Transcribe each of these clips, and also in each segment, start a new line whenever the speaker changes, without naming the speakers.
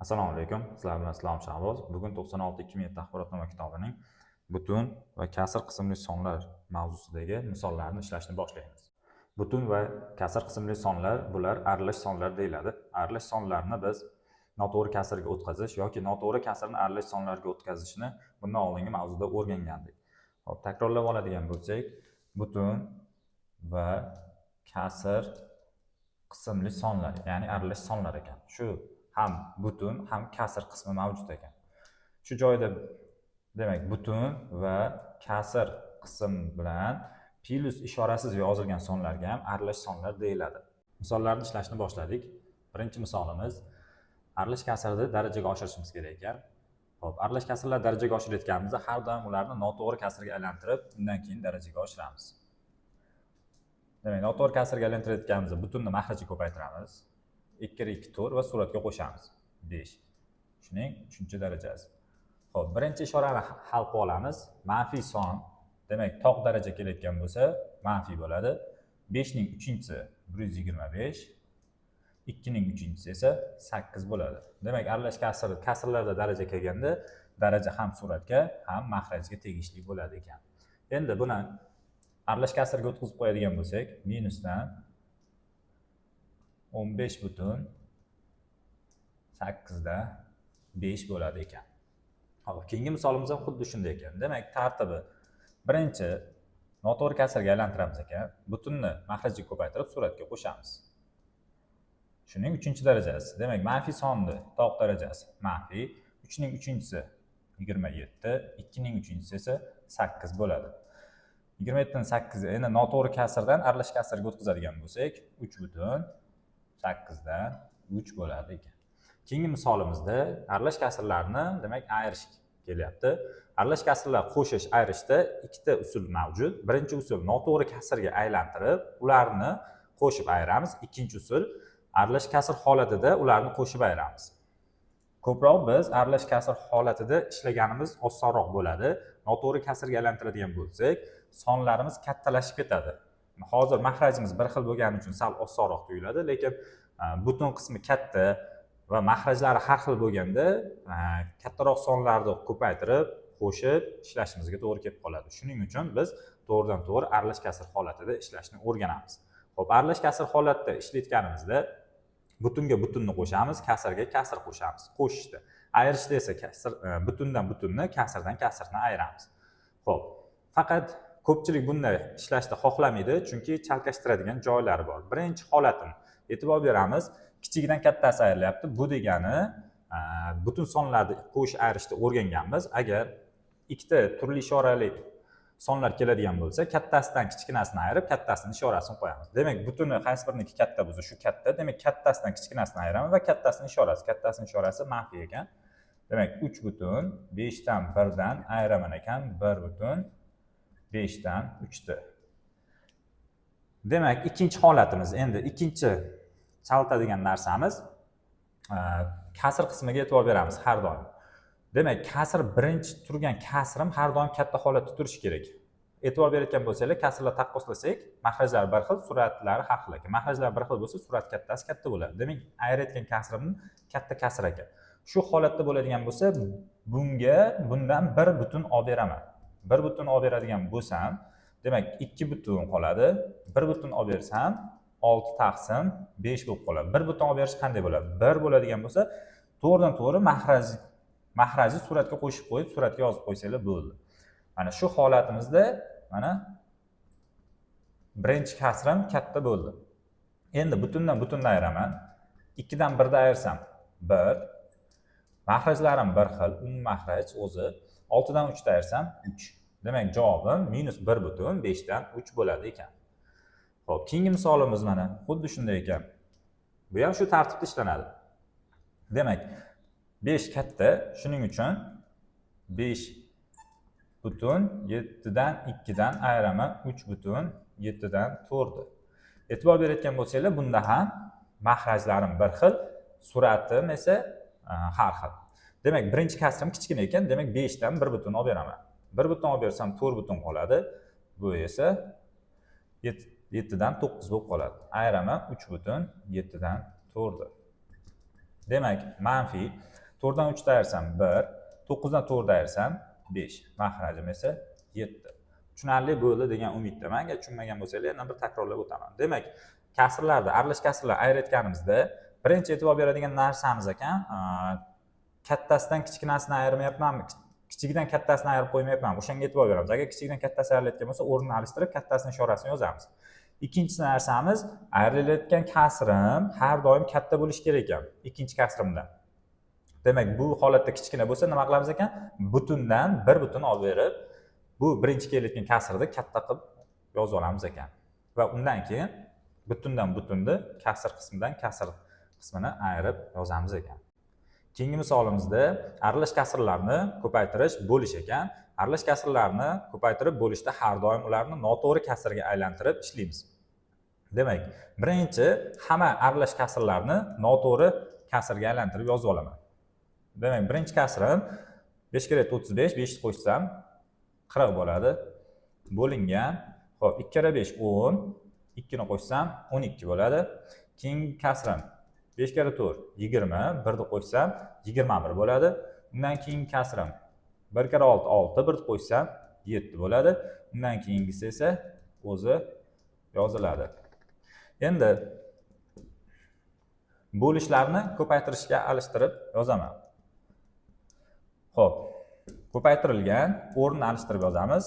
Assalomu alaykum. Sizlar bilan Islom Shahboz. Bugun 96-2007 axborotnoma kitobining butun va kasr qismli sonlar mavzusidagi misollarni ishlashni boshlaymiz. Butun va kasr qismli sonlar bular aralash sonlar deyiladi. Aralash sonlarni biz noto'g'ri kasrga o'tkazish yoki noto'g'ri kasrni aralash sonlarga o'tkazishni bundan oldingi mavzuda o'rgangandik. Hop, takrorlab oladigan bo'lsak, butun va kasr qismli sonlar, ya'ni aralash sonlar ekan. Shu ham butun ham kasr qismi mavjud ekan. Shu joyda demak butun va kasr qism bilan plus ishorasiz yozilgan sonlarga ham aralash sonlar deyiladi. Misollarni ishlashni boshladik. Birinchi misolimiz aralash kasrni darajaga oshirishimiz kerak ekan. Xo'p, aralash kasrlar darajaga oshirayotganimizda har doim ularni noto'g'ri kasrga aylantirib, undan keyin darajaga oshiramiz. Demak, noto'g'ri kasrga aylantirayotganimizda butunni mahrajiga ko'paytiramiz. 2 4 va suratga qo'shamiz. 5. Shuning 3-darajasi. Xo'p, birinchi ishorani hal qilib olamiz. Manfiy son, demak, tog' daraja kelayotgan bo'lsa, manfiy bo'ladi. 5 ning 3-si 125, 2 ning 3-si esa 8 bo'ladi. Demak, aralash kasrlarda daraja kelganda, daraja ham suratga, ham mahrajga tegishli bo'ladi ekan. Endi buni aralash kasrga o'tkazib qo'yadigan bo'lsak, minusdan 15,8 bo'ladi ekan. Hop, keyingi misolimiz ham xuddi shunday ekan. Demak, tartibi birinchi noto'g'ri kasrga aylantiramiz ekan. Butunni mahrajga ko'paytirib suratga qo'shamiz. Shuning 3-darajasi. Demak, manfiy sonni tog' darajasi manfiy, 3 ning 3-si 27, 2 ning 3-si esa 8 bo'ladi. 27 dan 8 endi noto'g'ri kasrdan aralash kasrga o'tkazadigan bo'lsak, 3,8 dan 3 bo'ladi ekan. Keyingi misolimizda aralash kasrlarni demak ayirish kelyapti. Aralash kasrlar qo'shish, ayirishda ikkita usul mavjud. Birinchi usul noto'g'ri kasrga aylantirib, ularni qo'shib ayiramiz. Ikkinchi usul aralash kasr holatida ularni qo'shib ayiramiz. Ko'proq biz aralash kasr holatida ishlaganimiz osonroq bo'ladi. Noto'g'ri kasrga aylantiradigan bo'lsak, sonlarimiz kattalashib ketadi. Hozir mahrajimiz bir xil bo'lgani uchun sal osonroq tuyuladi, lekin butun qismi katta va mahrajlari har xil bo'lganda kattaroq sonlarni ko'paytirib, qo'shib ishlashimizga to'g'ri kelib qoladi. Shuning uchun biz to'g'ridan-to'g'ri aralash kasr holatida ishlashni o'rganamiz. Xo'p, aralash kasr holatida ishlayotganimizda butunga butunni qo'shamiz, kasrga kasr qo'shamiz. Qo'shishda. Ayirishda esa butundan butunni, kasrdan kasrni ayiramiz. Xo'p, faqat ko'pchilik bunday ishlashni xohlamaydi, chunki chalkashtiradigan joylari bor. Birinchi holatini e'tibor beramiz. Kichikdan kattasi ayrilyapti. Bu degani butun sonlarni qo'shish ayrishda o'rganganmiz. Agar ikkita turli ishorali sonlar keladigan bo'lsa, kattasidan kichkinasini ayirib, kattasini ishorasini qo'yamiz. Demak, butuni qaysi biriniki katta bo'lsa, shu katta. Demak, kattasidan kichkinasini ayiramiz va kattasini ishorasi manfiy ekan. Demak, 3,5 dan 1 dan ayiraman ekan, 1,5 dan 3 da. Demak, ikkinchi holatimiz, endi ikkinchi chaltadigan narsamiz kasr qismiga e'tibor beramiz har doim. Demak, kasr birinchi turgan kasrim har doim katta holatda turishi kerak. E'tibor berayotgan bo'lsanglar, kasrlar taqqoslasak, mahrajlar bir xil, suratlari har xil ekan. Mahrajlar bir xil bo'lsa, surat kattasi katta bo'ladi. Demak, ayirayotgan kasrimni katta kasr ekan. Shu holatda bo'ladigan bo'lsa, bundan bir butun olib beraman. Bir butun olib beradigan bo'lsam, demak 2 butun qoladi. Bir butun olib bersam 6 taqsim 5 bo'lib qoladi. Bir butun olib berish qanday bo'ladi? 1 bo'ladigan bo'lsa, to'g'ridan-to'g'ri mahraji suratga qo'shib qo'yib, suratga yozib qo'ysanglar bo'ldi. Mana shu holatimizda mana birinchi kasrim katta bo'ldi. Endi butundan butunni ayiraman. 2 dan 1 da ayirsam 1. Mahrajlarim bir xil, mahraj o'zi. 6 dan 3 da ayirsam 3. Demak, javobim -1,5 dan 3 bo'ladi ekan. Xo'p, keyingi misolimiz mana xuddi shunday ekan. Bu ham shu tartibda ishlanadi. Demak, 5 katta, shuning uchun 5,7 dan 2 dan ayiraman 3,7 dan 4. E'tibor berayotgan bo'lsanglar, bunda ham mahrajlarim bir xil, suratim esa har xil. Demak, birinchi kasrim kichkina ekan, demak 5 dan 1 butun olib beraman. 1 butun olib bersam 4 butun qoladi. Bu esa 7 dan 9 bo'lib qoladi. Ayiraman 3,7 dan 4. Demak, manfiy 4 dan 3 ayırsam 1, 9 dan 4 ayırsam 5. Mahrajim esa 7. Tushunarli bo'ldi degan umiddaman. Agar tushunmagan bo'lsangiz, yana bir takrorlab o'taman. Demak, kasrlarda, aralash kasrlar ayirayotganimizda birinchi e'tibor beradigan narsamiz ekan, kattasidan kichkinasini ayirmayapmanmi? Kichigidan kattasini ayirib qo'ymayapman. O'shanga e'tibor beramiz. Agar kichigidan kattasi ayrilayotgan bo'lsa, o'rnini alishtirib, kattasini ishorasini yozamiz. Ikkinchi narsamiz, ayrilayotgan kasrim har doim katta bo'lishi kerak ekan. Ikkinchi kasrimda. Demak, bu holatda kichkina bo'lsa nima qilamiz ekan? Butundan bir butun olib berib, bu birinchi kelayotgan kasrni katta qilib yozib olamiz ekan. Va undan keyin butundan butunni kasr qismidan kasr qismini ayirib yozamiz ekan. Keyingi misolimizda aralash kasrlarni ko'paytirish bo'lish ekan. Aralash kasrlarni ko'paytirib bo'lishda har doim ularni noto'g'ri kasrga aylantirib ishlaymiz. Demak, birinchi hamma aralash kasrlarni noto'g'ri kasrga aylantirib yozib olaman. Demak, birinchi kasrim 5 kere 35, 5 ni qo'shsam 40 bo'ladi. Bo'lingan. Xo'p, 2 kere 5 10, 2 ni qo'shsam 12 bo'ladi. Keyingi kasrim 5 kere 4 20, 1 ni qo'shsam 21 bo'ladi. Undan keyingi kasrim 1 kere 6 6, 1 ni qo'shsam 7 bo'ladi. Undan keyingisi esa o'zi yoziladi. Endi bo'lishlarni ko'paytirishga alishtirib yozaman. Xo'p, ko'paytirilgan o'rnini alishtirib yozamiz.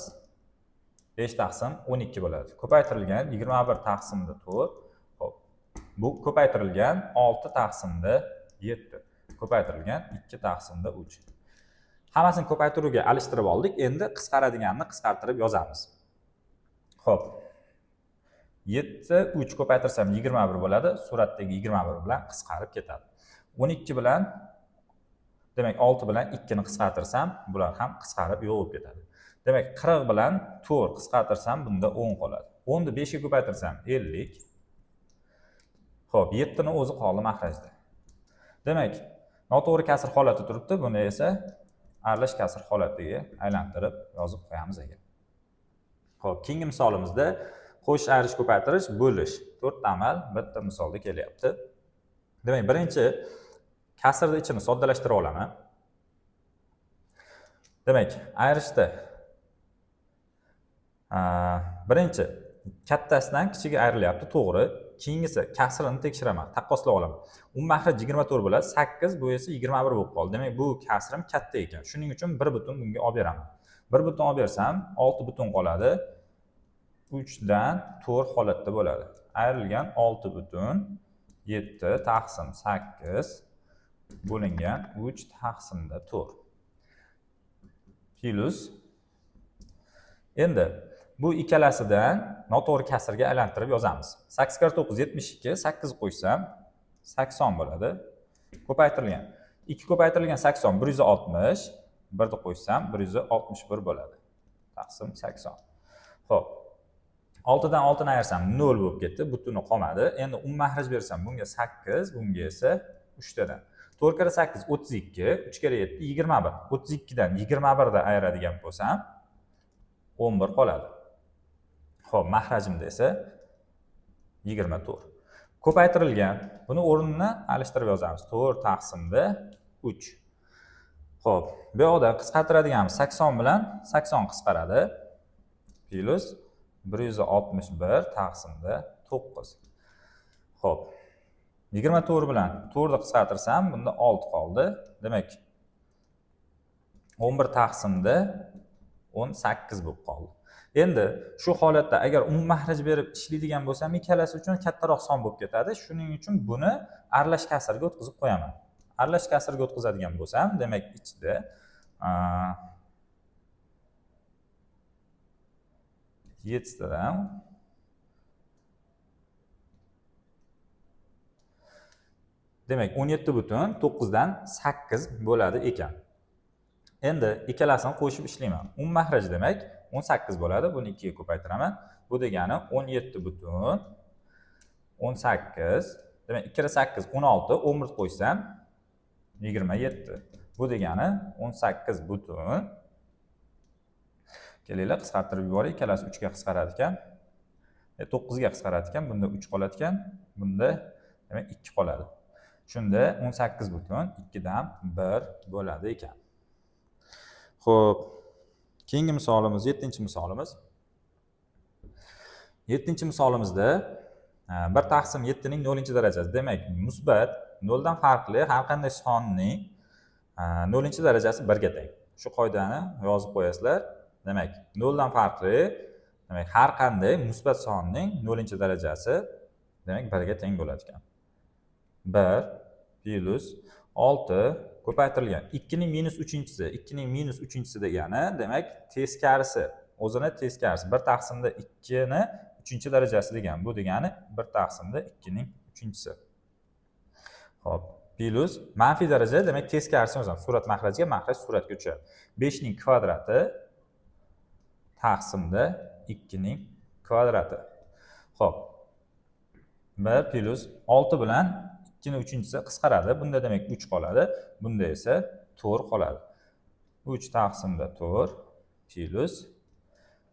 5 taqsim 12 bo'ladi. Ko'paytirilgan 21 taqsimda 4. Xo'p, bu ko'paytirilgan 6 taqsimda 7. Ko'paytirilgan 2 taqsimda 3. Hammasini ko'paytiruvga alishtirib oldik. Endi qisqaradiganini qisqartirib yozamiz. Xo'p. 7 3 ko'paytirsam 21 bo'ladi. Suratdagi 21 bilan qisqarib ketadi. 12 bilan demak 6 bilan 2 ni qisqartirsam, bular ham qisqarib yo'q bo'lib ketadi. Demak, 40 bilan 4 qisqartirsam, bunda 10 qoladi. 10 ni 5 ga ko'paytirsam 50. Xo'p, 7 ni o'zi qoldi mahrajda. Demak, noto'g'ri kasr holati turibdi. Buni esa aralash kasr holatiga aylantirib yozib qo'yamiz ekan. Xo'p, keyingi misolimizda qo'shish, ayirish, ko'paytirish, bo'lish 4 ta amal bitta misolda kelyapti. Demak, birinchi kasrni ichini soddalashtirib olaman. Demak, ayirishda birinchi kattasidan kichigi ayrilyapti, to'g'ri. Keyingisi kasrini tekshiraman, taqqoslab olaman. U mahraj 24 bo'ladi, 8 bu esa 21 bo'lib qoldi. Demak, bu kasrim katta ekan. Shuning uchun 1 butun bunga olib beraman. 1 butun olib bersam, 6 butun qoladi. 3 dan 4 holatda bo'ladi. Ayrilgan 6 butun 7 taqsim 8 bo'lingan 3 taqsimda 4. Plus. Endi bu ikkalasidan noto'g'ri kasrga aylantirib yozamiz. 8 kere 9 72, 8 qo'shsam 80 bo'ladi. Ko'paytirilgan 2 ko'paytirilgan 80 160, 1 ni qo'shsam 161 bo'ladi. Taqsim 80. Xo'p. 6 dan 6 ni ayirsam 0 bo'lib ketdi, butuni qolmadi. Endi mahraj bersam, bunga 8, bunga esa 3 tadan. 4 kere 8 32, 3 kere 7 21. 32 dan 21 da ayiradigan bo'lsam 11 qoladi. Xo'p, mahrajimda esa 24. Ko'paytirilgan, buni o'rnini alishtirib yozamiz. 4 taqsimda 3. Xo'p, bu yoqda qisqartiradiganimiz 80 bilan 80 qisqaradi. Plus 161 taqsimda 9. Xo'p. 24 bilan 4 ni qisqartirsam, bunda 6 qoldi. Demak, 11 taqsimda 18 bo'lib qoldi. Endi shu holatda agar mahraj berib ishlaydigan bo'lsam, ikkalasi uchun kattaroq son bo'lib ketadi. Shuning uchun buni aralash kasrga o'tkazib qo'yaman. Aralash kasrga o'tkazadigan bo'lsam, demak ichida 7 tadan demak 17 butun 9 dan 8 bo'ladi ekan. Endi ikkalasini qo'shib ishlayman. Mahraj demak 18 bo'ladi. Buni 2 ga ko'paytiraman. Bu degani 17 butun 18. Demak 2 kere 8 16, 11 qo'shsam 27. Bu degani 18 butun. Kelinglar qisqartirib yuboring. Ikkalasi 3 ga qisqaradi ekan. 9 ga qisqaradi ekan. Bunda 3 qoladi ekan. Bunda demak 2 qoladi. Shunda 18,2 dan 1 bo'ladi ekan. Xo'p, keyingi misolimiz 7-misolimiz. 7-misolimizda 1 taqsim 7 ning 0-darajasi. Demak, musbat 0 dan farqli har qanday sonning 0-darajasi 1 ga teng. Shu qoidani yozib qo'yasizlar. Demak, 0 dan farqli, demak, har qanday musbat sonning 0-darajasi demak 1 ga teng bo'ladi ekan. 1 plus 6 ko'paytirilgan 2 ning minus 3-chisi, 2 ning minus 3-chisi degani, demak, teskarisi, o'zini teskarisi. 1 taqsimda 2 ni 3-darajasi degan. Bu degani 1 taqsimda 2 ning 3-chisi. Xo'p, plus manfiy daraja, demak, teskarisini yozamiz. Surat mahrajga, mahraj suratga tushadi. 5 ning kvadrati taqsimda 2 ning kvadrati. Xo'p, 1 plus 6 bilan 2 ning 3-chisi qisqaradi. Bunda demak 3 qoladi. Bunda esa 4 qoladi. 3 taqsimda 4 plus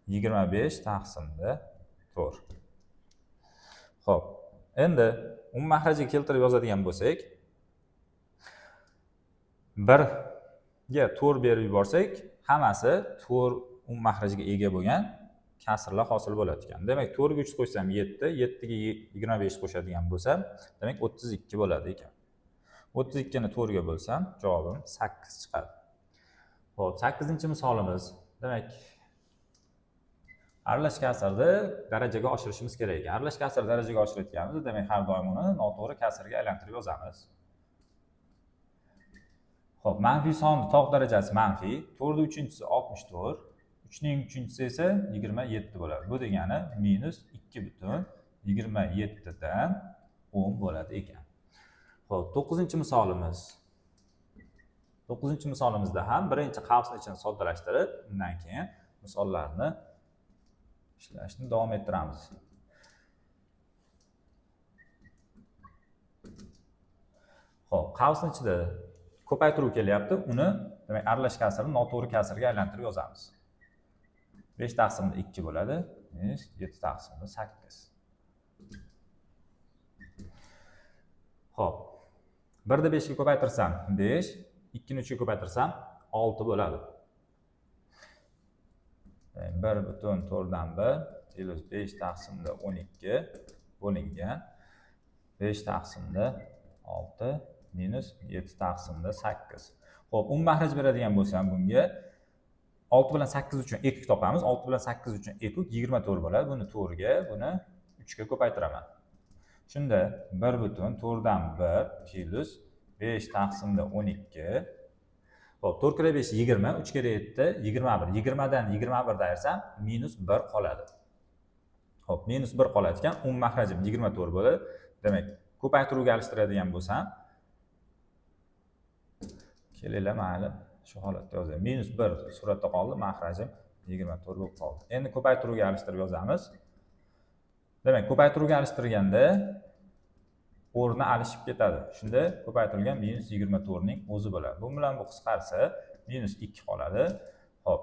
25 taqsimda 4. Xo'p, endi mahrajga keltirib yozadigan bo'lsak, 1 ga 4 berib yuborsak, hammasi 4 mahrajga ega bo'lgan kasrlar hosil bo'ladi ekan. Demak, 4 ga 3 qo'ysam 7, 7 ga 25 qo'shadigan bo'lsam, demak 32 bo'ladi ekan. 32 ni 4 ga bo'lsam, javobim 8 chiqadi. Xo'p, 8-misolimiz. Demak, aralash kasrni darajaga oshirishimiz kerak ekan. Aralash kasr darajaga oshirayotganimizda, demak, har doim uni noto'g'ri kasrga aylantirib yozamiz. Xo'p, manfiy sonning tog' darajasi manfiy, 4 ning 3-chisi 64, 3 ning 3-chisi esa 27 bo'ladi. Bu degani minus 2,27 dan 10 bo'ladi ekan. Xo'p, 9-misolimiz. 9-misolimizda ham birinchi qavsni ichini soddalashtirib, undan keyin misollarni ishlashni davom ettiramiz. Xo'p, qavsning ichida ko'paytiruv kelyapti. Uni, demak, aralash kasrni noto'g'ri kasrga aylantirib yozamiz. 5 taqsimda 2 bo'ladi, minus 7 taqsimda 8. Xo'p, 1 ni 5 ga ko'paytirsam 5, 2 ni 3 ga ko'paytirsam 6 bo'ladi. 1,4 dan 1 plus 5 taqsimda 12 bo'lingan 5 taqsimda 6 minus 7 taqsimda 8. Xo'p, mahraj beradigan bo'lsam, bunga 6 bilan 8 uchun ekuk topamiz. 6 bilan 8 uchun ekuk 24 bo'ladi. Buni 4 ga, buni 3 ga ko'paytiraman. Shunda 1,4 dan 1 plus 5 taqsimda 12. Xo'p, 4 kira 5 20, 3 kira 7 21. 20 dan 21 ayirsam minus 1 qoladi. Xo'p, minus 1 qoladi ekan. Mahrajim 24 bo'ladi. Demak, ko'paytiruvga alishtiradigan bo'lsam, kelinglar, mayli, shu holatda yozaylik. Minus 1 suratda qoldi, mahrajim 24 bo'lib qoldi. Endi ko'paytiruvga alishtirib yozamiz. Demak, ko'paytiruvga alishtirganda o'rni alishib ketadi. Shunda ko'paytirilgan minus 24 ning o'zi bo'ladi. Bu bilan bu qisqarsa minus 2 qoladi. Xo'p.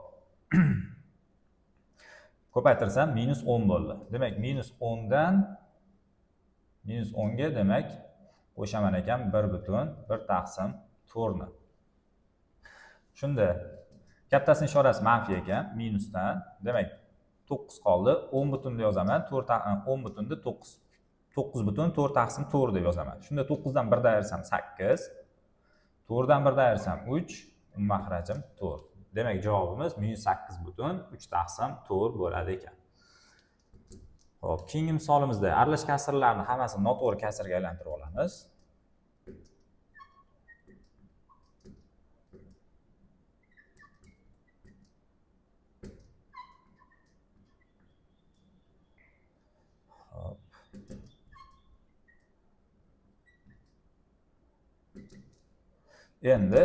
Ko'paytirsam minus 10 bo'ldi. Demak, minus 10 dan minus 10 ga, demak, qo'shaman ekan 1,1 taqsim 4 ni. Shunda kattasining ishorasi manfiy ekan, minusdan. Demak, 9 qoldi. 10 butunni yozaman. 10 butunni 9,4 taqsim 4 deb yozaman. Shunda 9 dan 1 ayirsam 8, 4 dan 1 ayirsam 3, mahrajim 4. Demak, javobimiz -8,3 taqsim 4 bo'ladi ekan. Xo'p, keyingi misolimizda aralash kasrlarni hammasini noto'g'ri kasrga aylantirib olamiz. Endi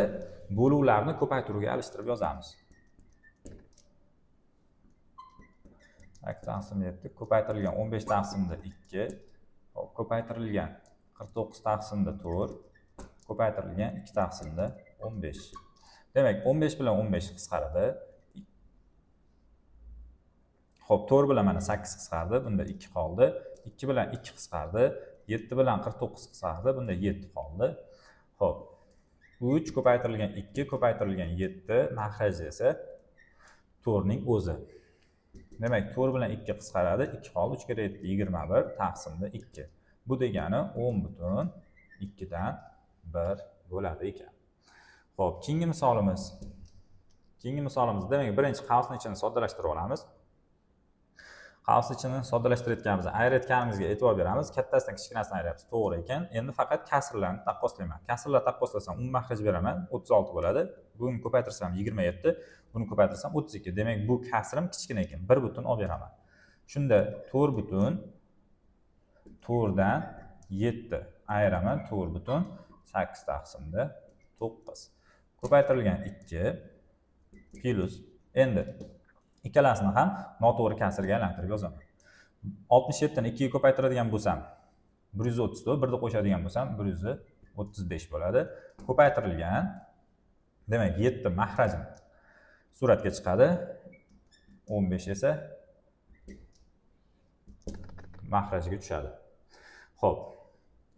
bo'luvlarni ko'paytiruvga alishtirib yozamiz. 2 taqsim 7 ko'paytirilgan 15 taqsimda 2, ko'paytirilgan 49 taqsimda 4, ko'paytirilgan 2 taqsimda 15. Demak, 15 bilan 15 qisqaradi. Xo'p, 4 bilan mana 8 qisqardi. Bunda 2 qoldi. 2 bilan 2 qisqardi. 7 bilan 49 qisqardi. Bunda 7 qoldi. Xo'p. 3 ko'paytirilgan 2 ko'paytirilgan 7 mahraji esa 4 ning o'zi. Demak, 4 bilan 2 qisqaradi. 2 qoldi. 3 kere 7 21 taqsimda 2. Bu degani 10,2 dan 1 bo'ladi ekan. Xo'p, keyingi misolimiz. Demak, birinchi qavsning ichini soddalashtirib olamiz. Qavs ichini soddalashtirayotganimizda ayirayotganimizga e'tibor beramiz. Kattasidan kichkinasini ayiramiz. To'g'ri ekan. Endi faqat kasrlarni taqqoslayman. Kasrlar taqqoslasam 10 mahraj beraman, 36 bo'ladi. Buni ko'paytirsam 27, buni ko'paytirsam 32. Demak, bu kasrim kichkina ekan. 1 butun olib beraman. Shunda 4 butun 4 dan 7 ayiraman. 4 butun 8 taqsimda 9. Ko'paytirilgan 2 plus endi ikkalasini ham noto'g'ri kasrga aylantirib yozaman. 67 ni 2 ga ko'paytiradigan bo'lsam 134, 1 ni qo'shadigan bo'lsam 135 bo'ladi. Ko'paytirilgan demak 7 mahrajim suratga chiqadi. 15 esa mahrajiga tushadi. Xo'p.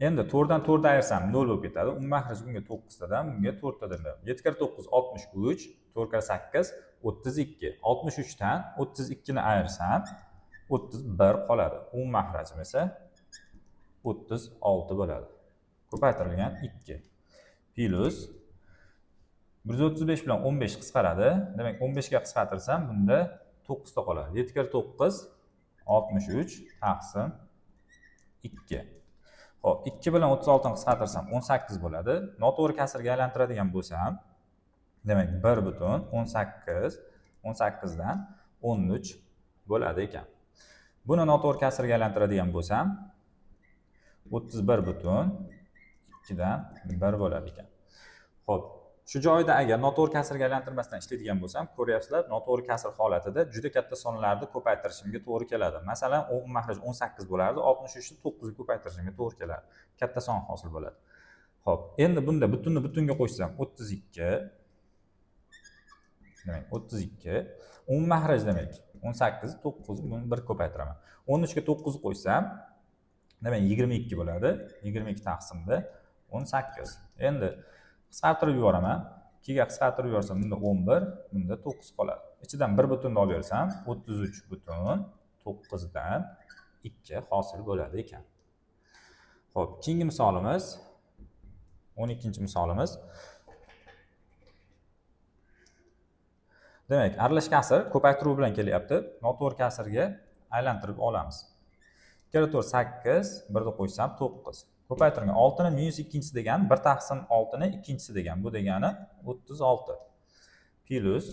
Endi 4 dan 4 ayirsam 0 bo'lib ketadi. 10 mahraj bunga 9 tadan, bunga 4 tadan. 7 kere 9 63, 4 kere 8 32. 63 dan 32 ni ayirsam 31 qoladi. 10 mahrajim esa 36 bo'ladi. Ko'paytirilgan 2 plus 135 bilan 15 qisqaradi. Demak, 15 ga qisqartirsam bunda 9 ta qoladi. 7 kere 9 63 taqsim 2. Xo'p, 2 bilan 36 ni qisqartirsam 18 bo'ladi. Noto'g'ri kasrga aylantiradigan bo'lsam, demak 1 butun 18 dan 13 bo'ladi ekan. Buni noto'g'ri kasrga aylantiradigan bo'lsam 31 butun 2 dan 1 bo'ladi ekan. Xo'p, shu joyda agar noto'g'ri kasrga aylantirmasdan ishlaydigan bo'lsam, ko'ryapsizlar, noto'g'ri kasr holatida juda katta sonlarni ko'paytirishimga to'g'ri keladi. Masalan, 10 mahraj 18 bo'lardi, 63 ni 9 ga ko'paytirishimga to'g'ri keladi. Katta son hosil bo'ladi. Xo'p, endi bunda butunni butunga qo'shsam 32. Demak, 32. 10 mahraj demak 18, 9 buni 1 ko'paytiraman. 13 ga 9 qo'shsam, demak 22 bo'ladi. 22 taqsimda 18. Endi qisqartirib yuboraman. 2 ga qisqartirib yuborsam bunda 11, bunda 9 qoladi. Ichidan 1 butunni olib bersam 33 butun 9 dan 2 hosil bo'ladi ekan. Xo'p, keyingi misolimiz 12-misolimiz. Demak, aralash kasr ko'paytiruv bilan kelyapti. Noto'g'ri kasrga aylantirib olamiz. 2 kere 4 8, 1 ni qo'shsam 9. Ko'paytirilgan 6 ni minus 2-si degani 1 taqsim 6 ni 2-si degani. Bu degani 36. Plus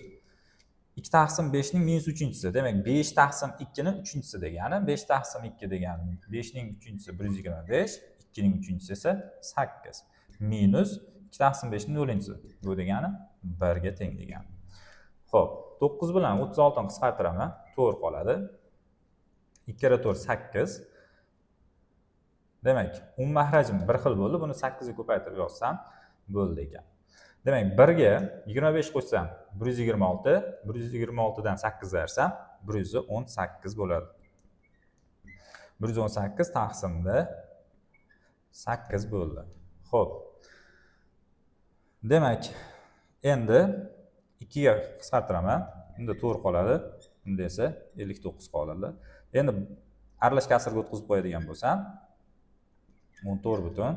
2 taqsim 5 ning minus 3-si. Demak, 5 taqsim 2 ni 3-si degani. 5 taqsim 2 degani 5 ning 3-si 125, 2 ning 3-si esa 8. Minus 2 taqsim 5 ning 0-si. Bu degani 1 ga teng degani. Xo'p, 9 bilan 36 ni qisqartiraman, 4 qoladi. 2 kere 4 8. Demak, 10 mahrajim bir xil bo'ldi. Buni 8 ga ko'paytirib yozsam bo'ldi ekan. Demak, 1 ga 25 qo'shsam 126, 126 dan 8 ayirsam 118 bo'ladi. 118 taqsimda 8 bo'ldi. Xo'p. Demak, endi 2 ga qisqartiraman. Bunda 4 qoladi. Bunda esa 59 qoladi. Endi aralash kasrga o'tkazib qo'yadigan bo'lsam 14 butun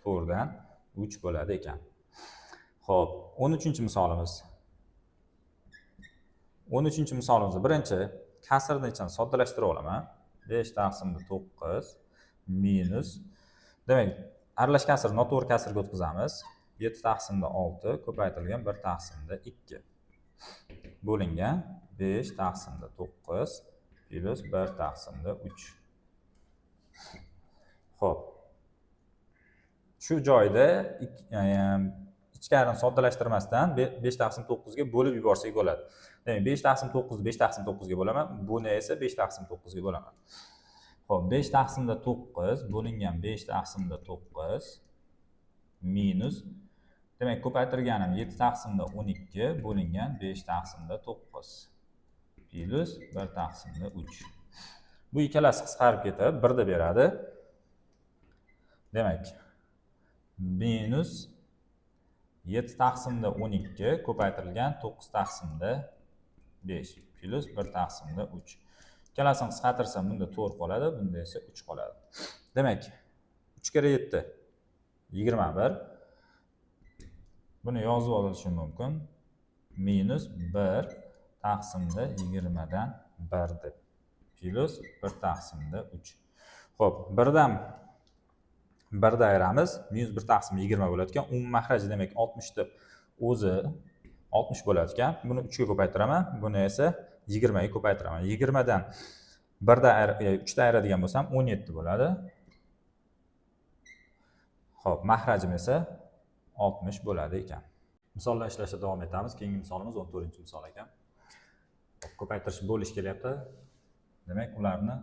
4 dan 3 bo'ladi ekan. Xo'p, 13-misolimiz. 13-misolimizda birinchi kasrni ichini soddalashtirib olaman. 5 taqsimda 9 minus. Demak, aralash kasr noto'g'ri kasrga o'tkazamiz. 7 taqsimda 6 ko'paytirilgan 1 taqsimda 2 bo'lingan 5 taqsimda 9 plus 1 taqsimda 3. Xo'p. Shu joyda ichkarini soddalashtirmasdan 5 taqsim 9 ga bo'lib yuborsak bo'ladi. Demak, 5 taqsim 9 ni 5 taqsim 9 ga bo'laman, buni esa 5 taqsim 9 ga bo'laman. Xo'p, 5 taqsimda 9 bo'lingan 5 taqsimda 9 minus. Demak, ko'paytirganim 7 taqsimda 12 bo'lingan 5 taqsimda 9 plus 1 taqsimda 3. Bu ikkalasi qisqarib ketib 1 deb beradi. Demak, minus 7 taqsimda 12 ko'paytirilgan 9 taqsimda 5 plus 1 taqsimda 3. Ikkalasini qisqartirsam bunda 4 qoladi, bunda esa 3 qoladi. Demak, 3 kere 7 21. Buni yozib olishim mumkin. Minus 1 taqsimda 20 dan 1 deb. Plus 1 taqsimda 3. Xo'p, 1 dan 1 da ayiramiz. Minus 1 taqsim 20 bo'ladi ekan. Umum mahraj demak 60 deb o'zi 60 bo'ladi ekan. Buni 3 ga ko'paytiraman, buni esa 20 ga ko'paytiraman. 20 dan 1 da 3 da ayiradigan bo'lsam 17 bo'ladi. Xo'p, mahrajim esa 60 bo'ladi ekan. Misollar ishlashda davom etamiz. Keyingi misolimiz 14-misol ekan. Ko'paytirish bo'lish kelyapti. Demak, ularni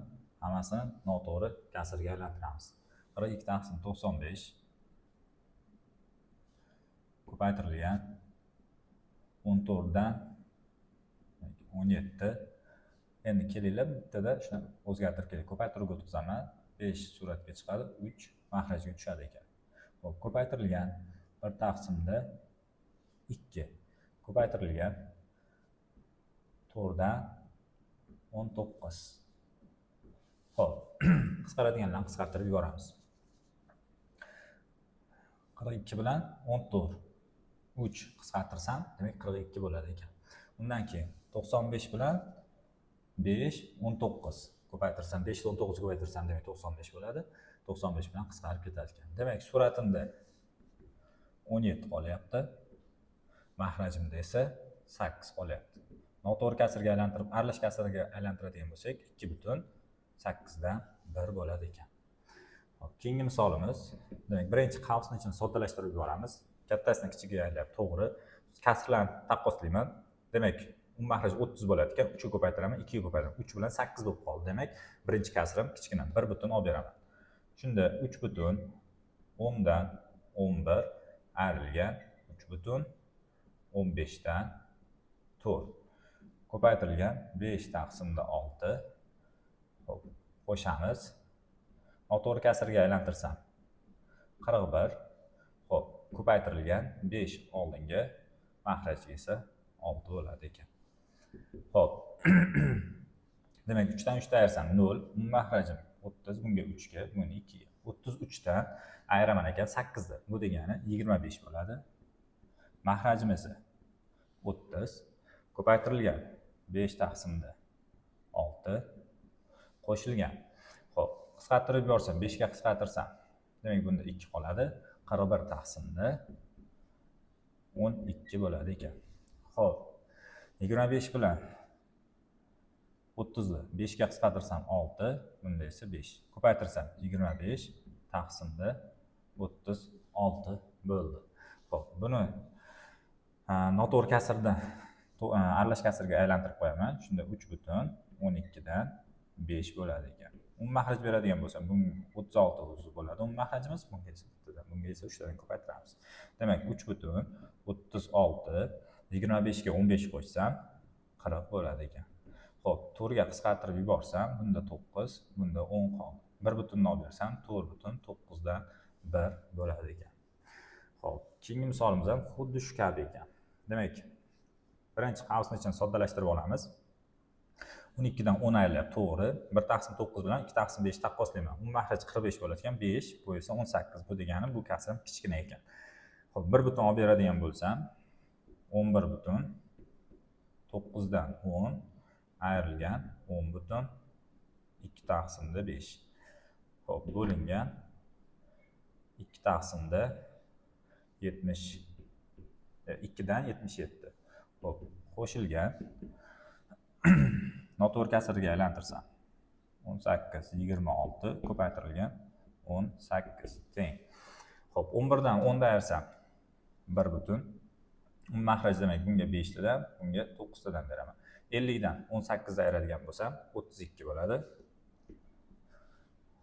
hammasini noto'g'ri kasrga aylantiramiz. 42 taqsim 95 ko'paytirilgan 14 dan 17. Endi kelinglar, bittada shuni o'zgartirib keling. Ko'paytirib o'tkazaman. 5 suratga chiqadi, 3 mahrajga tushadi ekan. Xo'p, ko'paytirilgan 1 taqsimda 2 ko'paytirilgan 4 dan 19. Xo'p, qisqaradiganlarni qisqartirib yuboramiz. 42 bilan 14. 3 qisqartirsam, demak 42 bo'ladi ekan. Undan keyin 95 bilan 5 19 ko'paytirsam, 5 dan 19 ko'paytirsam demak 95 bo'ladi. 95 bilan qisqarib ketadi ekan. Demak, suratimda 17 qolyapti. Mahrajimda esa 8 qolyapti. Noto'g'ri kasrga aylantirib, aralash kasrga aylantiradigan bo'lsak, 2,8 dan 1 bo'ladi ekan. Hop, keyingi misolimiz, demak, birinchi qavsni ichini soddalashtirib yuboramiz. Kattasini kichigiga aylantirib, to'g'ri. Kasrlarni taqqoslayman. Demak, umum mahraj 30 bo'ladi ekan, 3 ga ko'paytiraman, 2 ga ko'paytiraman. 3 bilan 8 bo'lib qoldi. Demak, birinchi kasrim kichkina 1 butun olib beraman. Shunda 3 butun 10 dan 11 ayrilgan 3 butun 15 dan 4 ko'paytirilgan 5 taqsimda 6. Xo'p, qo'shamiz. Noto'g'ri kasrga aylantirsam 41. Xo'p, ko'paytirilgan 5 oldinga, mahraj esa 6 bo'ladi ekan. Xo'p. Demak, 3 dan 3 da ayirsam 0, mahrajim 30, bunga 3 ga, bunga 2 ga. 33 dan ayiraman ekan 8 da. Bu degani 25 bo'ladi. Mahrajim esa 30 ko'paytirilgan 5 taqsimda 6 qo'shilgan. Xo'p, qisqartirib yuborsam, 5 ga qisqartirsam, demak bunda 2 qoladi. 41 taqsimda 12 bo'ladi ekan. Xo'p, 25 bilan 30 ni 5 ga qisqartirsam 6, bunda esa 5. Ko'paytirsam 25 taqsimda 36 bo'ldi. Xo'p, buni noto'g'ri kasrdan aralash kasrga aylantirib qo'yaman. Shunda 3 butun 12 dan 5 bo'ladi ekan. Umum mahraj beradigan bo'lsam, bunga 36 o'zi bo'ladi. Umum mahrajimiz bunga esa 3 dan ko'paytiramiz. Demak, 3 butun 36, 25 ga 15 qo'shsam 40 bo'ladi ekan. Xo'p, 4 ga qisqartirib yuborsam, bunda 9, bunda 10 qoldi. 1 butunni olib bersam, 4 butun 9 dan 1 bo'ladi ekan. Xo'p, keyingi misolimiz ham xuddi shu kabi ekan. Demak, birinchi qavsni ichini soddalashtirib olamiz. 12 dan 10 ayrilyapti, to'g'ri. 1 taqsim 9 bilan 2 taqsim 5 taqqoslayman. Umum mahraj 45 bo'ladi ekan, 5, bu esa 18. Bu degani bu kasrim kichkina ekan. Xo'p, 1 butun olib beradigan bo'lsam, 11 butun 9 dan 10 ayrilgan 10 butun 2 taqsimda 5. Xo'p, bo'lingan 2 taqsimda 70, 2 dan 77. Xo'p, qo'shilgan noto'g'ri kasrga aylantirsam 18, 26 ko'paytirilgan 18 teng. Xo'p, 11 dan 10 da ayirsam 1 butun. Mahraj demak bunga 5 tadan, bunga 9 tadan beraman. 50 dan 18 da ayiradigan bo'lsam 32 bo'ladi.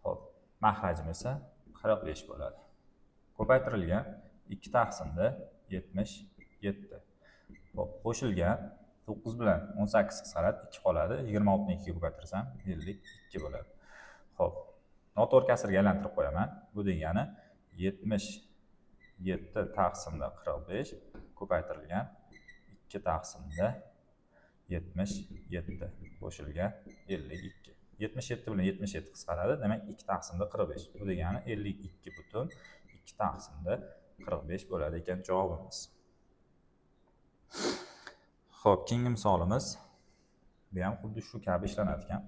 Xo'p, mahrajim esa 45 bo'ladi. Ko'paytirilgan 2 taqsimda 77. Xo'p, qo'shilgan 9 bilan 18 qisqaradi, 2 qoladi. 26 ni 2 ga ko'paytirsam 52 bo'ladi. Xo'p, noto'g'ri kasrga aylantirib qo'yaman. Bu degani 77 taqsimda 45 ko'paytirilgan 2 taqsimda 77 qo'shilgan 52. 77 bilan 77 qisqaradi. Demak 2 taqsimda 45. Bu degani 52 butun 2 taqsimda 45 bo'ladi ekan javobimiz. Xo'p, keyingi misolimiz bu ham xuddi shu kabi ishlanadi ekan.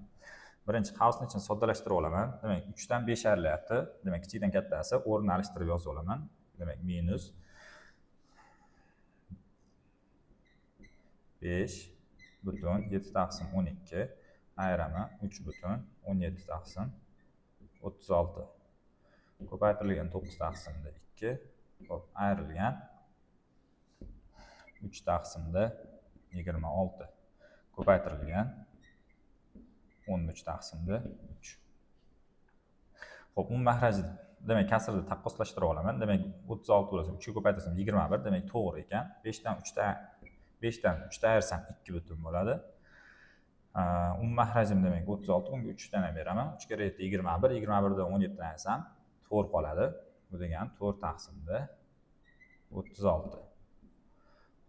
Birinchi qavsni ichini soddalashtirib olaman. Demak 3 dan 5 ayrilyapti. Demak kichikdan kattasi o'rnini alishtirib yozib olaman. Demak minus 5 butun 7 taqsim 12 ayrama 3 butun 17 taqsim 36 ko'paytirilgan 9 taqsimda 2 hop ayrilgan 3 taqsimda 26 ko'paytirilgan 13 taqsimda 3. Hop, mahraj demak kasrni taqqoslashtirib olaman. Demak 36 bo'lsa 3 ga ko'paytirsam 21, demak to'g'ri ekan. 5 dan 3 ta ayirsam 2 butun bo'ladi. Mahrajim demak 36, unga 3 dan beraman. 3 kere 7 21, 21 dan 17 dan ayirsam 4 qoladi. Bu degani 4 taqsimda 36.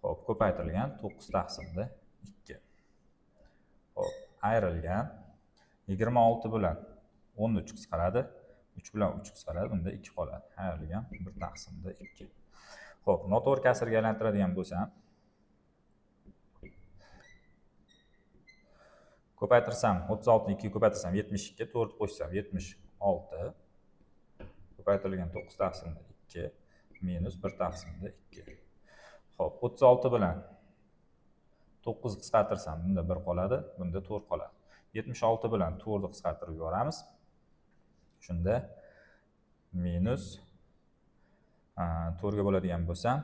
Hop, ko'paytirilgan 9 taqsimda 2. Hop, ayrilgan 26 bilan 13 qisqaradi. 3 bilan 3 qisqaradi, bunda 2 qoladi. Ayrilgan 1 taqsimda 2. Hop, noto'g'ri kasrga aylantiradigan bo'lsam, ko'paytirsam 36 ni 2 ko'paytirsam 72, 4 qo'shsam 76 ko'paytirilgan 9 taqsimda 2 minus 1 taqsimda 2. Hop, 36 bilan 9 qisqartirsam bunda 1 qoladi, bunda 4 qoladi. 76 bilan 4 ni qisqartirib yuboramiz. Shunda minus 4 ga bo'ladigan bo'lsam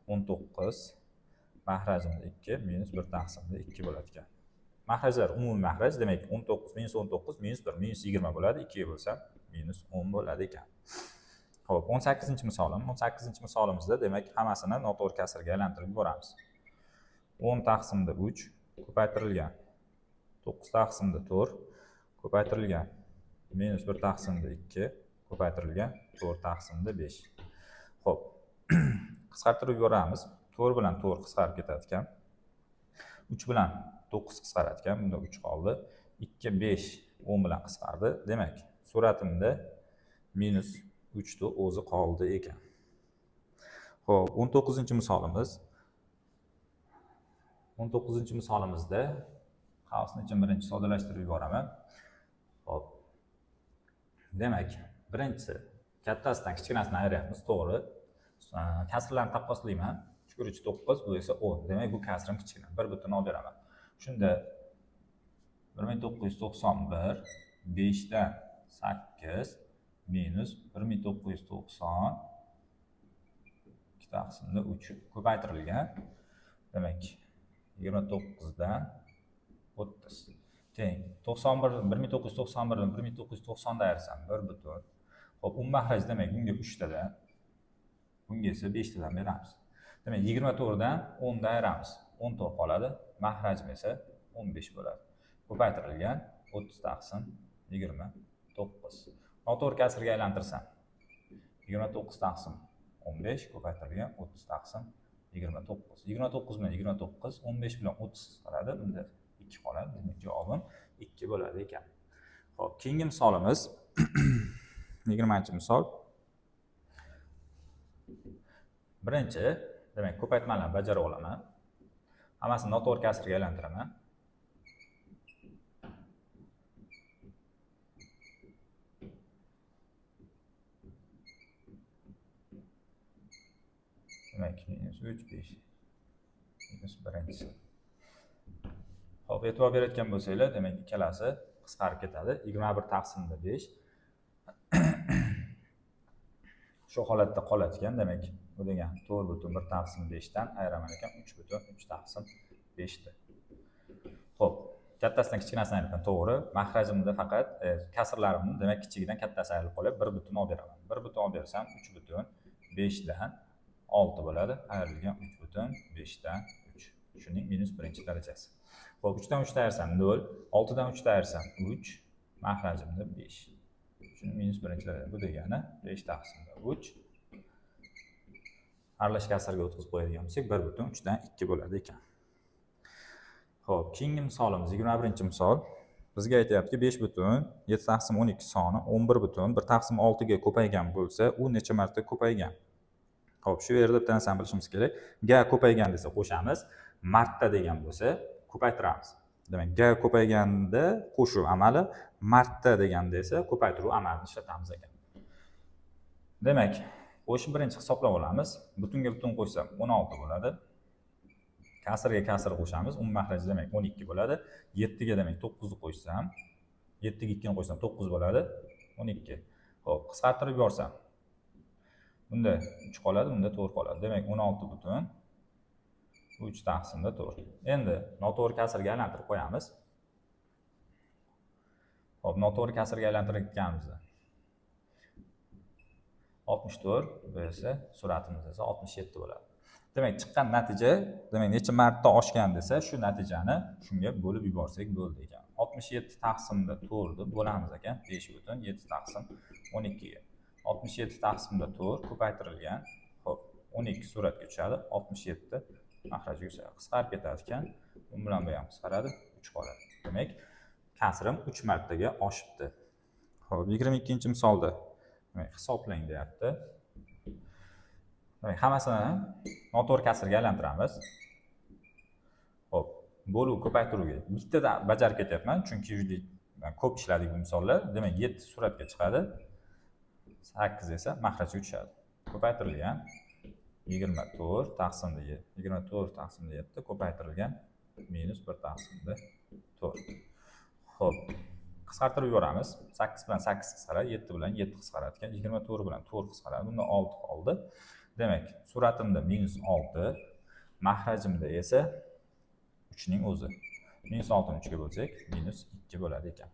19 mahrajimda 2 minus 1 taqsimda 2 bo'ladi ekan. Mahrajlar umumiy mahraj, demak 19 minus 19 minus 1 minus 20 bo'ladi. 2 ga bo'lsa minus 10 bo'ladi ekan. Xo'p, 18-misolim. 18-misolimizda demak hammasini noto'g'ri kasrga aylantirib yuboramiz. 10 taqsimda 3 ko'paytirilgan 9 taqsimda 4 ko'paytirilgan minus 1 taqsimda 2 ko'paytirilgan 4 taqsimda 5. Xo'p, qisqartirib yuboramiz. 4 bilan 4 qisqarib ketadi ekan. 3 bilan 9 qisqaradi ekan. Bunda 3 qoldi. 2, 5, 10 bilan qisqardi. Demak, suratimda minus 3 ni o'zi qoldi ekan. Xo'p, 19-misolimiz. 19-misolimizda qavsni ichini birinchi soddalashtirib yuboraman. Xo'p. Demak, birinchisi kattasidan kichkinasini ayiramiz, to'g'ri. Kasrlarni taqqoslayman. 3 kir 3 9, bu esa 10. Demak, bu kasrim kichkina. 1 butun olib beraman. Shunda 1991 5 dan 8 minus 1990 2 taqsimda 3 ko'paytirilgan. Demak, 29 dan 30 teng 1991 dan 1990 da ayirsam 1 butun. Xo'p, mahraj demak bunga 3 tadan, bunga esa 5 tadan beramiz. Demak, 24 dan 10 dan ayiramiz. 14 qoladi. Mahrajim esa 15 bo'ladi. Ko'paytirilgan 30 taqsim 29. Noto'g'ri kasrga aylantirsam 29 taqsim 15 ko'paytirilgan 30 taqsim 29. 29 bilan 29, 15 bilan 30 qisqaradi. Bunda 2 qoladi. Demak, javobim 2 bo'ladi ekan. Xo'p, keyingi misolimiz 20-misol. Birinchi, demak, ko'paytmalarni bajarib olaman. Hammasini noto'g'ri kasrga aylantiraman. Demak, minus 3, 5. Minus birinchisi. Xo'p, e'tibor berayotgan bo'lsanglar, demak, ikkalasi qisqarib ketadi. 21 taqsimda 5. Shu holatda qoladi ekan. Demak, bu degani 4 butun 1 taqsim 5 dan ayiraman ekan 3 butun 3 taqsim 5 da. Xo'p, kattasidan kichkinasini ayirgan to'g'ri. Mahrajimda faqat kasrlarimni, demak, kichigidan kattasi ayrilib qolib 1 butun olib beraman. 1 butun olib bersam 3 butun 5 dan 6 bo'ladi. Ayrilgan 3 butun 5 dan 3. Shuning minus birinchi darajasi. Xo'p, 3 dan 3 da ayirsam 0, 6 dan 3 da ayirsam 3, mahrajimda 5. Shuni minus birinchilar. Bu degani 5 taqsimda 3. Aralash kasrga o'tkazib qo'yadigan bo'lsak 1/3 bo'ladi ekan. Xo'p, keyingi misolimiz 21-misol. Bizga aytayaptiki 5/7/12 soni 11/1/6 ga ko'paygan bo'lsa, u necha marta ko'paygan? Xo'p, shu yerda bitta narsani bilishimiz kerak. Ga ko'paygan desa qo'shamiz, marta degan bo'lsa ko'paytiramiz. Demak, ga ko'payganda qo'shuv amali, marta deganda esa ko'paytiruv amalini ishlatamiz ekan. Demak, qo'shib birinchi hisoblab olamiz. Butunga butun qo'shsam 16 bo'ladi. Kasrga kasr qo'shamiz. Maxraji demak 12 bo'ladi. 7 ga demak 9 ni qo'shsam, 7 ga 2 ni qo'shsam 9 bo'ladi. 12. Xo'p, qisqartirib yuborsam. Bunda 3 qoladi, bunda 4 qoladi. Demak 16/3/4. Endi noto'g'ri kasrga aylantirib qo'yamiz. Xo'p, noto'g'ri kasrga aylantirayotganimizda 64 bu esa suratimiz esa 67 bo'ladi. Demak, chiqqan natija, demak necha marta oshgan desa, shu natijani shunga bo'lib yuborsak bo'ldi ekan. 67 taqsimda 4 ni bo'lamiz ekan 5/7/12 ga. 67 taqsimda 4 ko'paytirilgan. Xo'p, 12 suratga tushadi, 67 maxrajga tushadi. Qisqarib ketadi ekan. Bu bilan bu ham qisqaradi, 3 qoladi. Demak, kasrim 3 martaga oshibdi. Xo'p, 22-misolda demak, hisoblang deyapti. Demak, hammasini noto'g'ri kasrga aylantiramiz. Xo'p, bo'luv ko'paytiruvga bittada bajarib ketyapman, chunki juda ko'p ishladik bu misollar. Demak, 7 suratga chiqadi. 8 esa maxrajga tushadi. Ko'paytirilgan 24 taqsimda 7. 24 taqsimda 7 ko'paytirilgan minus 1 taqsimda 4. Xo'p, qisqartirib yuboramiz. 8 bilan 8 qisqaradi, 7 bilan 7 qisqaradi ekan. 24 bilan 4 qisqaradi. Bunda 6 qoldi. Demak, suratimda minus 6, maxrajimda esa 3 ning o'zi. Minus 6 ni 3 ga bo'lsak, minus 2 bo'ladi ekan.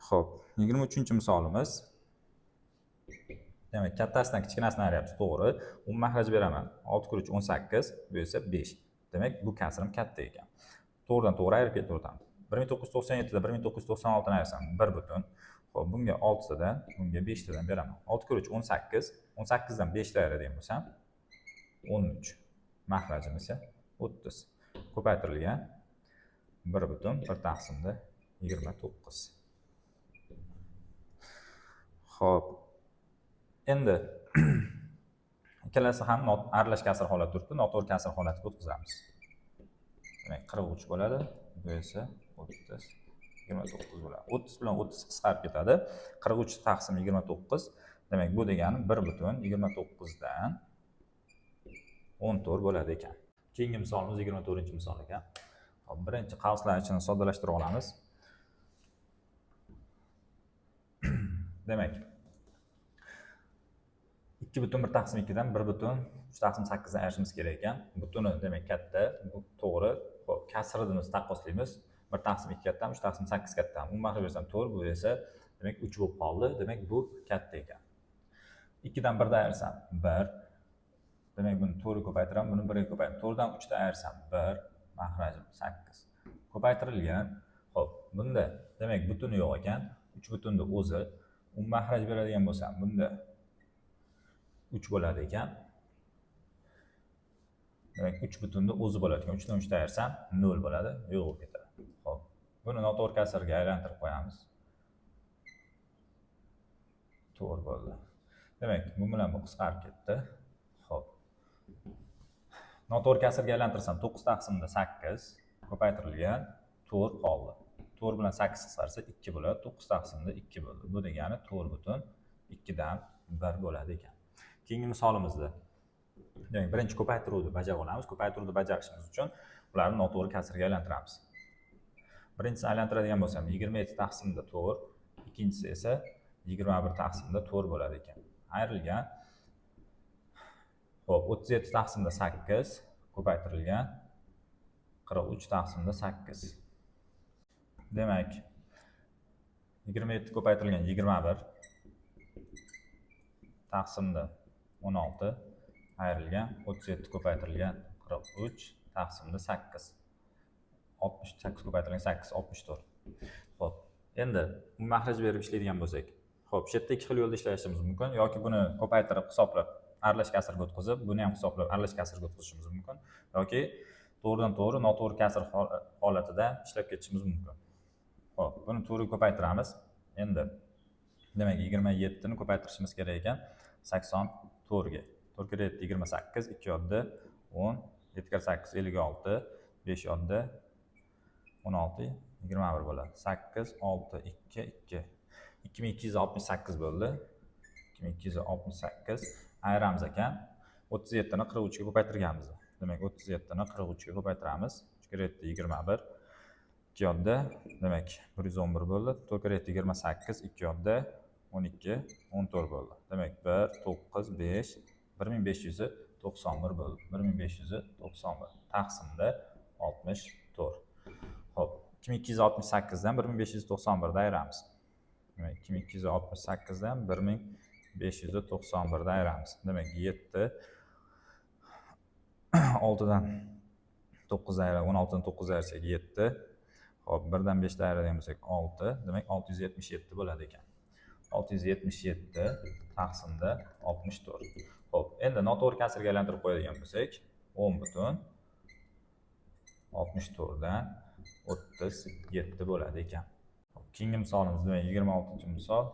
Xo'p, 23-misolimiz. Demak, kattasidan kichkinasini ayryapmiz, to'g'ri. Maxraj beraman. 6 × 3 18, bu esa 5. Demak, bu kasrim katta ekan. To'g'ridan to'g'ri ayirib ketaveramiz. 1997 da 1996 ni ayirsam 1 butun. Xo'p, bunga 6 dan, bunga 5 dan beraman. 6 × 3 18, 18 dan 5 ayiradigan bo'lsam 13. Maxrajim esa 30. Ko'paytirilgan 1/1/29. Xo'p. Endi ikkalasi ham aralash kasr holatda turibdi, noto'g'ri kasr holatiga o'tkazamiz. Demak, 43 bo'ladi. Bu esa 30, 29 bo'ladi. 30 bilan 30 qisqarib ketadi. 43 taqsim 29. Demak, bu degani 1/29 dan 14 bo'ladi ekan. Keyingi misolimiz 24-misol ekan. Hop, birinchi qavslar ichini soddalashtirib olamiz. Demak, 2/1/2 dan 1/3/8 dan ayirishimiz kerak ekan. Butuni demak katta, bu to'g'ri. Xo'p, kasrini taqqoslaymiz. 1/2 katta, 3/8 katta. Umuman bersam 4, bu esa demak 3 bo'lib qoldi. Demak, bu katta ekan. 2 dan 1 dan ayirsam 1. Demak, buni 4 ga ko'paytiraman, buni 1 ga ko'paytiraman. 4 dan 3 dan ayirsam 1, maxrajim 8. Ko'paytirilgan. Xo'p, bunda demak butuni yo'q ekan. 3 butunni o'zi. Maxraj beradigan bo'lsam, bunda 3 bo'ladi ekan. Demak, 3 butunni o'zi bo'ladi ekan. 3 dan 3 dan ayirsam 0 bo'ladi, yo'q bo'lib ketadi. Xo'p, buni noto'g'ri kasrga aylantirib qo'yamiz. To'g'ri bo'ldi. Demak, bu bilan bu qisqarib ketdi. Xo'p. Noto'g'ri kasrga aylantirsam 9 taqsimda 8 ko'paytirilgan 4 qoldi. 4 bilan 8 qisqarsa 2 bo'ladi. 9 taqsimda 2 bo'ldi. Bu degani 4/2 dan 1 bo'ladi ekan. Keyingi misolimizda demak, birinchi ko'paytiruvni bajarib olamiz. Ko'paytiruvni bajarishimiz uchun ularni noto'g'ri kasrga aylantiramiz. Birinchisini aylantiradigan bo'lsam 27 taqsimda 4, ikkinchisi esa 21 taqsimda 4 bo'ladi ekan. Ayrilgan. Xo'p, 37 taqsimda 8 ko'paytirilgan 43 taqsimda 8. Demak, 27 ko'paytirilgan 21 taqsimda 16 ayrilgan 37 ko'paytirilgan 43 taqsimda 8. 68 ko'paytirilgan 8, 64. Xo'p, endi maxraj berib ishlaydigan bo'lsak. Xo'p, shu yerda ikki xil yo'lda ishlashimiz mumkin yoki buni ko'paytirib hisoblab aralash kasrga o'tkazib, buni ham hisoblab aralash kasrga o'tkazishimiz mumkin yoki to'g'ridan to'g'ri noto'g'ri kasr holatida ishlab ketishimiz mumkin. Xo'p, buni to'g'ri ko'paytiramiz. Endi demak 27 ni ko'paytirishimiz kerak ekan 84 ga. 4 kere 7 28, 2 yodda 10, 7 kere 8 56, 5 yodda 16, 21 bo'ladi. 8, 6, 2, 2. 2268 bo'ldi. 2268 ayiramiz ekan. 37 ni 43 ga ko'paytirganmiz. Demak 37 ni 43 ga ko'paytiramiz. 3 kere 7 21. 2 yodda demak 111 bo'ldi. 4 kere 7 28, 2 yodda 12, 14 bo'ldi. Demak 1, 9, 5, 1591 bo'ldi. 1591 taqsimda 64. Xo'p, 2268 dan 1591 da ayiramiz. Demak 2268 dan 1591 da ayiramiz. Demak 7 6 dan 9 ayirib 16 dan 9 ayirsak 7. Xo'p, 1 dan 5 da ayiradigan bo'lsak 6. Demak 677 bo'ladi ekan. 677 taqsimda 64. Xo'p, endi noto'g'ri kasrga aylantirib qo'yadigan bo'lsak 10 butun 64 dan 37 bo'ladi ekan. Keyingi misolimiz demak 26-misol.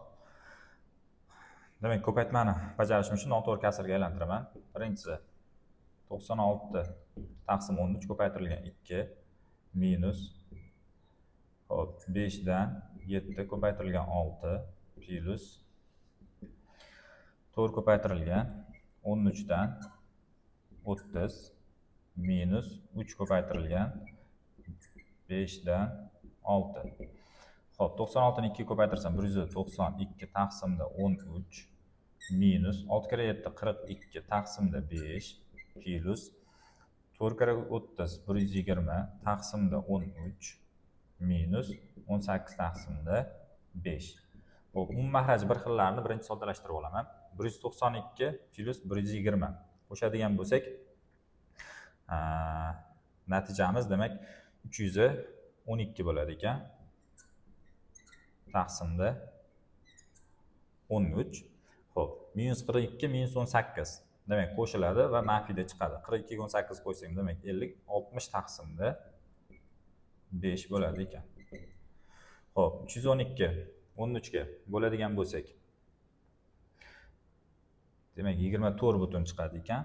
Demak ko'paytmani bajarishim uchun noto'g'ri kasrga aylantiraman. Birinchisi 96 taqsim 13 ko'paytirilgan 2 minus 5 dan 7 ko'paytirilgan 6 plus 4 ko'paytirilgan 13 dan 30 minus 3 ko'paytirilgan 5 dan 6. Xo'p, 96 ni 2 ko'paytirsam 192 taqsimda 13 minus 6 kere 7 42 taqsimda 5 plus 4 kere 30 120 taqsimda 13 minus 18 taqsimda 5. Xo'p, umum mahraji bir xillarni birinchi soddalashtirib olaman. 192 plus 120 qo'shadigan bo'lsak, natijamiz demak 312 bo'ladi ekan. Taqsimda 13. Xo'p, minus 42 minus 18 demak qo'shiladi va manfiyda chiqadi. 42 ga 18 qo'ysam demak 50, 60 taqsimda 5 bo'ladi ekan. Xo'p, 312 13 ga bo'ladigan bo'lsak demak 24 butun chiqadi ekan.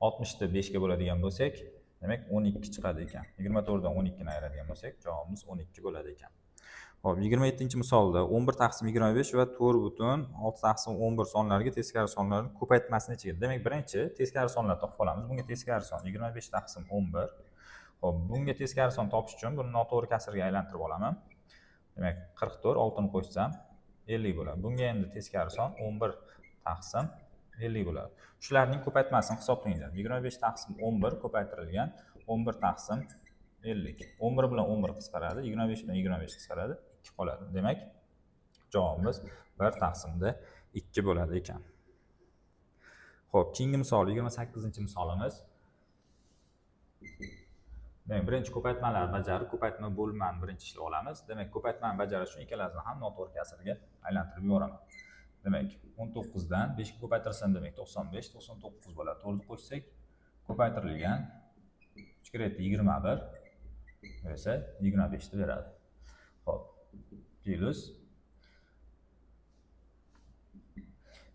60 ni 5 ga bo'ladigan bo'lsak demak 12 chiqadi ekan. 24 dan 12 ni ayiradigan bo'lsak javobimiz 12 bo'ladi ekan. Xo'p, 27-misolda 11 taqsim 25 va 4 butun 6 taqsim 11 sonlariga teskari sonlarning ko'paytmasini ichiga. Demak, birinchi teskari sonlarni topib olamiz. Bunga teskari son 25 taqsim 11. Xo'p, bunga teskari son topish uchun buni noto'g'ri kasrga aylantirib olaman. Demak, 44 6 ni qo'shsam 50 bo'ladi. Bunga endi teskari son 11 taqsim 50 bo'ladi. Shularning ko'paytmasini hisoblanglar. 25 taqsim 11 ko'paytirilgan 11 taqsim 50. 11 bilan 11 qisqaradi, 25 bilan 25 qisqaradi, 2 qoladi. Demak, javobimiz 1 taqsimda 2 bo'ladi ekan. Xo'p, keyingi misol 28-misolimiz. Demak, birinchi ko'paytmalarni bajarib, ko'paytma bo'lmani birinchi ishlab olamiz. Demak, ko'paytmani bajarish uchun ikkalasini ham noto'g'ri kasrga aylantirib yuboraman. Demak, 19 dan 5 ga ko'paytirsam demak 95, 99 bo'ladi. 4 ni qo'shsak ko'paytirilgan 3 kere 7 21 esa 25 ni beradi. Xo'p, plus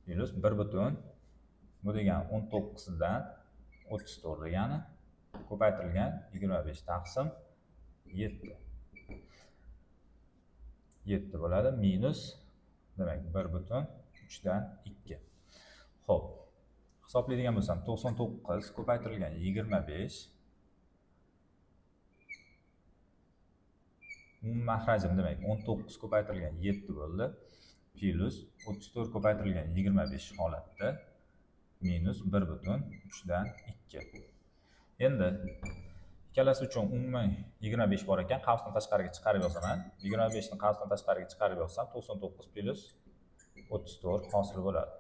1 butun bu degani 19 dan 34 degani ko'paytirilgan 25 taqsim 7. 7 bo'ladi minus demak 1 butun 3 dan 2. Xo'p, hisoblaydigan bo'lsam 99 ko'paytirilgan 25 mahrajim demak 19 ko'paytirilgan 7 bo'ldi. Plus 34 ko'paytirilgan 25 holatda minus 1 butun 3 dan 2. Endi ikkalasi uchun umumiy 25 bor ekan, qavsdan tashqariga chiqarib yozaman. 25 ni qavsdan tashqariga chiqarib yozsam 99 plus 34 hosil bo'ladi.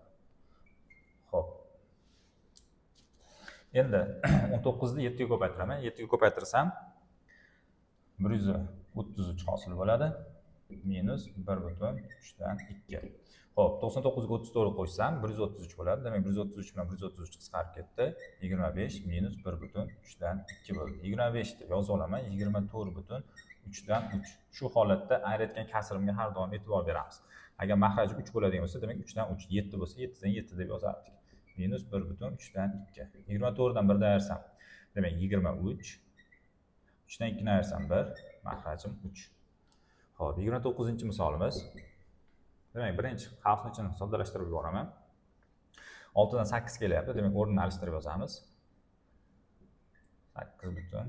Xo'p. Endi 19 ni 7 ga ko'paytiraman. 7 ga ko'paytirsam 133 hosil bo'ladi. minus 1,3/2. Xo'p, 99 ga 34 qo'shsam 133 bo'ladi. Demak, 133 bilan 133 qisqarib ketdi. 25 minus 1,3/2 bo'ldi. 25 ni yozib olaman. 24,3/3. Shu holatda ayirayotgan kasrimga har doim e'tibor beramiz. Agar mahraj 3 bo'ladigan bo'lsa, demak 3 dan 3, 7 bo'lsa 7 dan 7 deb yozardik. Minus 1,3/2. 24 dan 1 ni ayirsam, demak 23. 3 dan 2 ni ayirsam 1, mahrajim 3. Xo'p, 29-misolimiz. Demak, birinchi xavfni ichini soddalashtirib yuboraman. 6 dan 8 kelyapti. Demak, o'rnini alishtirib yozamiz. 8 butun.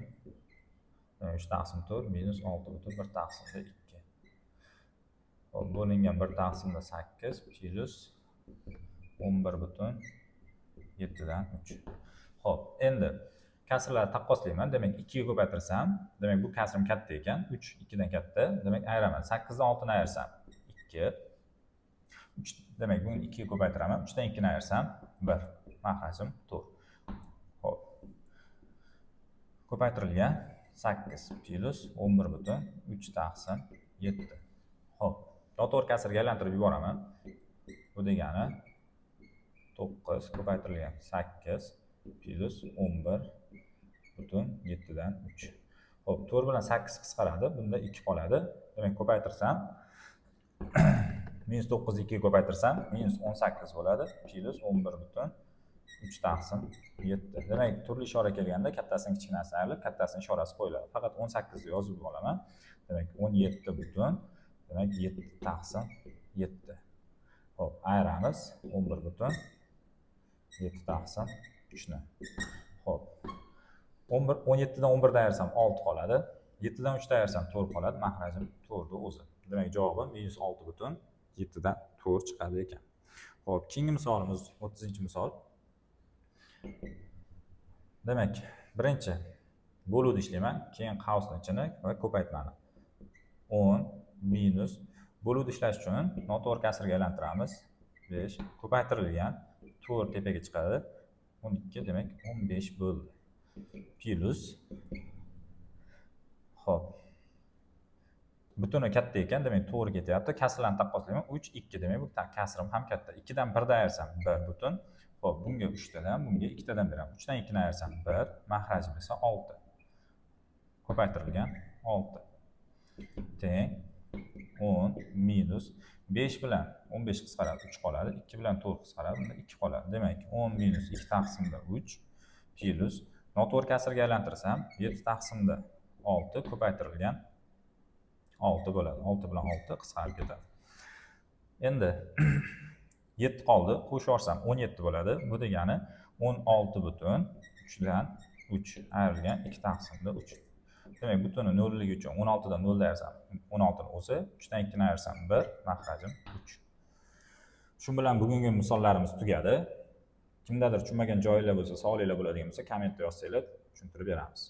3 taqsim 4 minus 6 butun 1 taqsimda 2. Xo'p, bo'lingan 1 taqsimda 8 plus 11 butun 7 dan 3. Xo'p, endi kasrlarni taqqoslayman. Demak, 2 ga ko'paytirsam, demak bu kasrim katta ekan. 3 2 dan katta. Demak, ayiraman. 8 dan 6 ni ayirsam 2. 3 demak buni 2 ga ko'paytiraman. 3 dan 2 ni ayirsam 1. Mahrajim 4. Xo'p. Ko'paytirilgan 8 plus 11 butun 3 taqsim 7. Xo'p. Noto'g'ri kasrga aylantirib yuboraman. Bu degani 9 ko'paytirilgan 8 plus 11 butun 7 dan 3. Xo'p, 4 bilan 8 qisqaradi. Bunda 2 qoladi. Demak, ko'paytirsam minus 9 2 ga ko'paytirsam minus 18 bo'ladi. Plus 11 butun 3 taqsim 7. Demak, turli ishora kelganda kattasini kichkinasidan ayirib, kattasini ishorasi qo'yiladi. Faqat 18 ni yozib olaman. Demak, 17 butun, demak 7 taqsim 7. Xo'p, ayiramiz. 11 butun 7 taqsim 3 ni. Xo'p. 17 dan 11 dan ayirsam 6 qoladi. 7 dan 3 dan ayirsam 4 qoladi. Mahrajim 4 o'zi. Demak, javobim minus 6 butun 7 dan 4 chiqadi ekan. Xo'p, keyingi misolimiz 30-misol. Demak, birinchi bo'luvni ishlayman, keyin qavsni ichini va ko'paytmani. 10 minus bo'luvni ishlash uchun noto'g'ri kasrga aylantiramiz. 5 ko'paytirilgan 4 tepaga chiqadi. 12 demak 15 bo'ldi. Plus xo'p. Butuni katta ekan, demak to'g'ri ketyapti. Kasrlarni taqqoslayman. 3 2 demak bu kasrim ham katta. 2 dan 1 dan ayirsam 1 butun. Xo'p, bunga 3 tadan, bunga 2 tadan beraman. 3 dan 2 ni ayirsam 1, mahrajim esa 6. Ko'paytirilgan 6. Teng 10 minus 5 bilan 15 qisqaradi, 3 qoladi. 2 bilan 4 qisqaradi, bunda 2 qoladi. Demak, 10 minus 2 taqsimda 3 plus noto'g'ri kasrga aylantirsam 7 taqsimda 6 ko'paytirilgan 6 bo'ladi. 6 bilan 6 qisqarib ketadi. Endi 7 qoldi. Qo'shib yuborsam 17 bo'ladi. Bu degani 16 butun 3 dan 3 ayrilgan 2 taqsimda 3. Demak, butuni nollligi uchun 16 dan 0 ayirsam 16 ni o'zi, 3 dan 2 ni ayirsam 1, mahrajim 3. Shu bilan bugungi misollarimiz tugadi. Kimdadir tushunmagan joylar bo'lsa, savolinglar bo'ladigan bo'lsa, kommentda yozsanglar tushuntirib beramiz.